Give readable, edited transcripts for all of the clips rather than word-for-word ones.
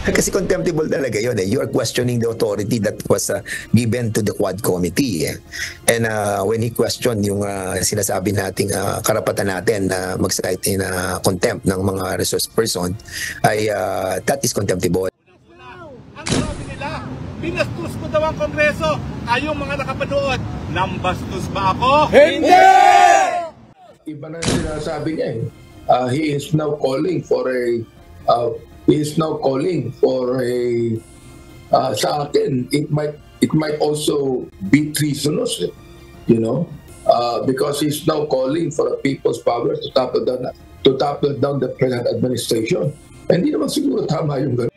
Kasi contemptible talaga yun eh. You are questioning the authority that was given to the Quad Committee. And when he questioned yung sinasabi nating karapatan natin na mag-cite in contempt ng mga resource person, ay that is contemptible. Ang sabi nila, binastos ko daw ang Kongreso. Kayong mga nakapanood, nambastos ba ako? Hindi! Iba na sinasabi niya eh. He is now calling for a sa akin it might also be treasonous, you know, because he's now calling for a people's power to topple down the present administration. Hindi naman siguro tama yung gano'n.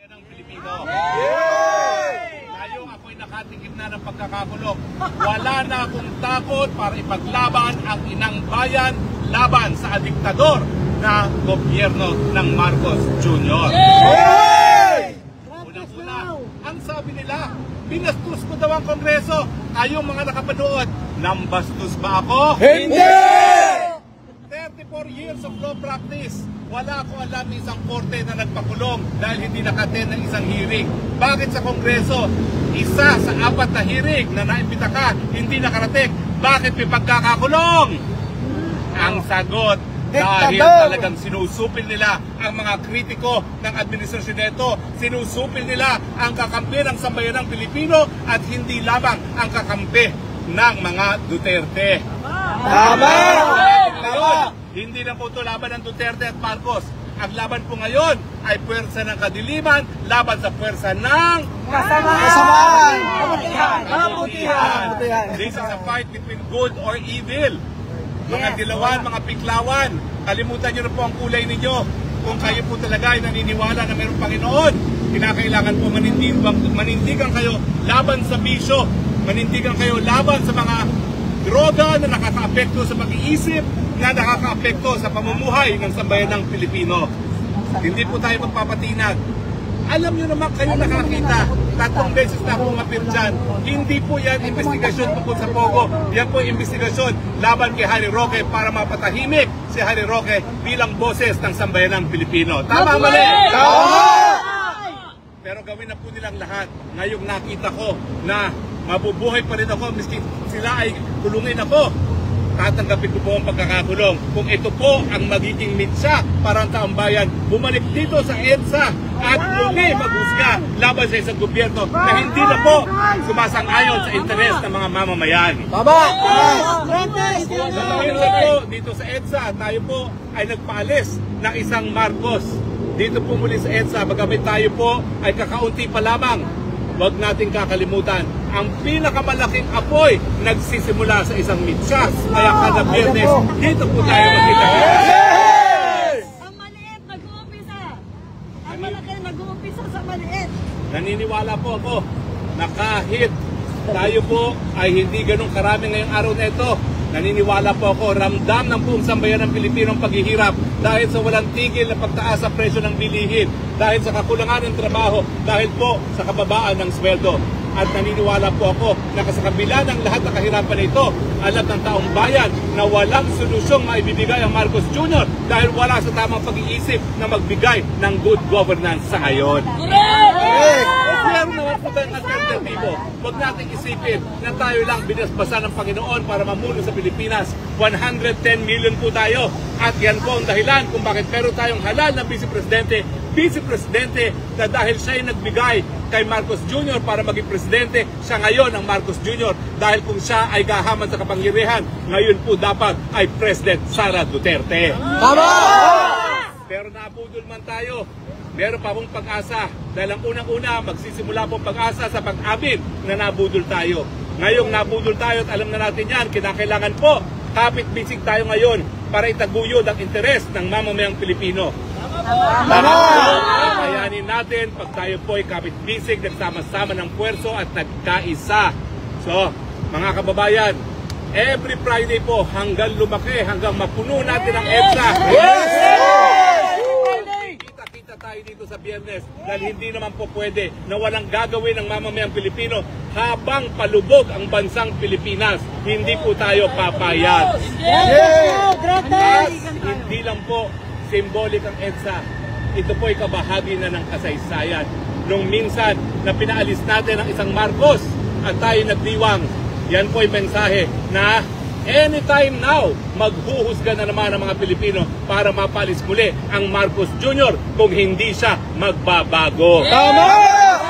Tayo, ako'y nakatingin na ng pagkakakulong. Wala na akong takot para ipaglaban ang inang bayan laban sa diktador na gobyerno ng Marcos Jr. Unang-una, ang sabi nila, binastos ko daw ang Kongreso. Kayong mga nakapanood, nambastos ba ako? Hindi! 34 years of law practice. Wala ko alam ng isang korte na nagpakulong dahil hindi naka-attend ng isang hearing. Bakit sa Kongreso, isa sa 4 na hearing na naimbita ka, hindi nakarating? Bakit may pagkakakulong? Ang sagot, dahil talagang sinusupil nila ang mga kritiko ng administrasyon nito. Sinusupil nila ang kakampi ng sambayanang Pilipino at hindi lamang ang kakampi ng mga Duterte. Tama! Hindi na po ito laban ng Duterte at Marcos. Ang laban po ngayon ay puwersa ng kadiliman laban sa puwersa ng Kasamaan! kabutihan. This is a fight between good or evil. Mga dilawan, mga piklawan, kalimutan nyo na po ang kulay ninyo. Kung kayo po talaga ay naniniwala na mayroong Panginoon, kinakailangan po manindigan kayo laban sa bisyo, manindigan kayo laban sa mga droga na nakaka-apekto sa pag-iisip, na nakaka-apekto sa pamumuhay ng sambayanang Pilipino. Hindi po tayo magpapatinag. Alam nyo naman, kayo nakakita, 3 beses na akong umapir dyan. Hindi po yan investigasyon tungkol sa Pogo. Yan po investigasyon laban kay Harry Roque para mapatahimik si Harry Roque bilang boses ng sambayanang Pilipino. Tama, mali? Tama! Pero gawin na po nilang lahat. Ngayong nakita ko na mabubuhay pa rin ako, miski sila ay kulungin ako, tatanggapin ko po ang pagkakakulong. Kung ito po ang magiging mitsa para ang taong bayan, bumalik dito sa EDSA at muli maghusga laban sa isang gobyerno na hindi na po sumasang-ayon sa interes ng mga mamamayan. Tama! Minsan po dito sa EDSA, tayo po ay nagpaalis ng isang Marcos. Dito po muli sa EDSA, bagamit tayo po ay kakaunti pa lamang. Huwag nating kakalimutan, ang pinakamalaking apoy nagsisimula sa isang mitsa. Kaya kada Biyernes, dito po tayo magkita. Ang maliit nag-uumpisa. Ang malaki nag-uumpisa sa maliit. Naniniwala po ako na kahit tayo po ay hindi ganun karami ngayong araw na ito, naniniwala po ako, ramdam ng buong sambayan ng Pilipino ang paghihirap dahil sa walang tigil na pagtaas sa presyo ng bilihin, dahil sa kakulangan ng trabaho, dahil po sa kababaan ng sweldo. At naniniwala po ako na sa kabila ng lahat ng kahirapan nito, alam ng taong bayan na walang solusyong maibibigay ang Marcos Jr. dahil wala sa tamang pag-iisip na magbigay ng good governance sa ngayon. Meron naman po tayong alternatibo. Huwag natin isipin na tayo lang binasbasan ng Panginoon para mamuno sa Pilipinas. 110 million po tayo. At yan po ang dahilan kung bakit meron tayong halal na vice-presidente na dahil siya ay nagbigay kay Marcos Jr. para maging presidente, siya ngayon ang Marcos Jr. Dahil kung siya ay gahaman sa kapangyarihan, ngayon po dapat ay President Sara Duterte. Tama! Pero nabudol man tayo, meron pa pong pag-asa. Dahil ang unang-una, magsisimula pong pag-asa sa pag-abit na nabudol tayo. Ngayong nabudol tayo at alam na natin yan, kinakailangan po, kapit-bisig tayo ngayon para itaguyod ang interes ng mamamayang Pilipino. Kakayanin natin pag tayo po ay kapit-bisig, nagsama-sama ng puwerso at nagkaisa. So, mga kababayan, every Friday po hanggang lumaki, hanggang mapuno natin ang EDSA. Kita-kita tayo dito sa Biyernes dahil hindi naman po pwede na walang gagawin ng mamamayang Pilipino habang palubog ang bansang Pilipinas. Hindi po tayo papayag. At hindi lang po symbolic ang EDSA. Ito po ay kabahagi na ng kasaysayan. nung minsan na pinaalis natin ang isang Marcos at tayo nagdiwang. Yan po ay mensahe na anytime now, maghuhusga na naman ang mga Pilipino para mapalis muli ang Marcos Jr. kung hindi siya magbabago. Tama!